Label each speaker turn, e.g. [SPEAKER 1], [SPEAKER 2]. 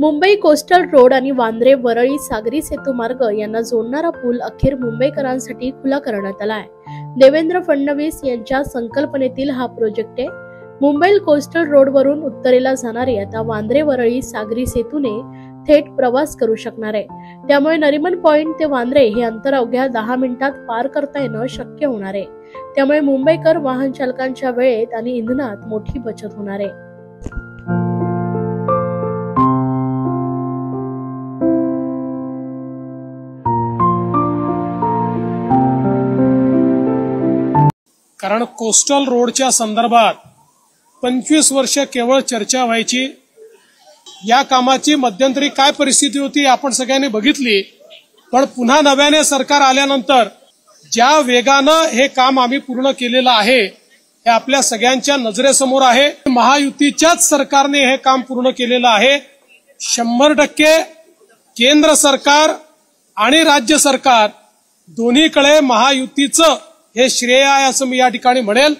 [SPEAKER 1] Mumbai coastal road आणि वांद्रे वरळी सागरी सेतू मार्ग यांना जोडणारा पूल अखेर मुंबईकरांसाठी खुला करण्यात आला आहे। देवेंद्र फडणवीस यांच्या संकल्पनेतील हा प्रोजेक्ट आहे। मुंबई कोस्टल रोड वरून उत्तरेला जाणारे आता वांद्रे वरळी सागरी सेतूने थेट प्रवास करू शकणार आहे। त्यामुळे नरिमन पॉइंट ते वांद्रे हे अंतर अवघ्या 10 मिनिटात पार करता येणं शक्य होणार आहे। त्यामुळे मुंबईकर वाहन चालकांच्या वेळेत आणि इंधनात मोठी बचत होणार आहे।
[SPEAKER 2] कारण कोस्टल रोडच्या संदर्भात 25 वर्ष केवळ चर्चा व्हायची। या कामाची मध्यंतरी काय परिस्थिती होती आपण सगळ्यांनी बघितली, पण पुन्हा नव्याने सरकार आल्यानंतर ज्या वेगानं हे काम आम्ही पूर्ण केलेलं आहे हे आपल्या सगळ्यांच्या नजरेसमोर आहे। महायुतीच्याच सरकारने हे काम पूर्ण केलेलं आहे। 100% केंद्र सरकार आणि राज्य सरकार दोन्हीकडे महायुतीचं हे श्रेय आहे असं मी या ठिकाणी म्हणेल।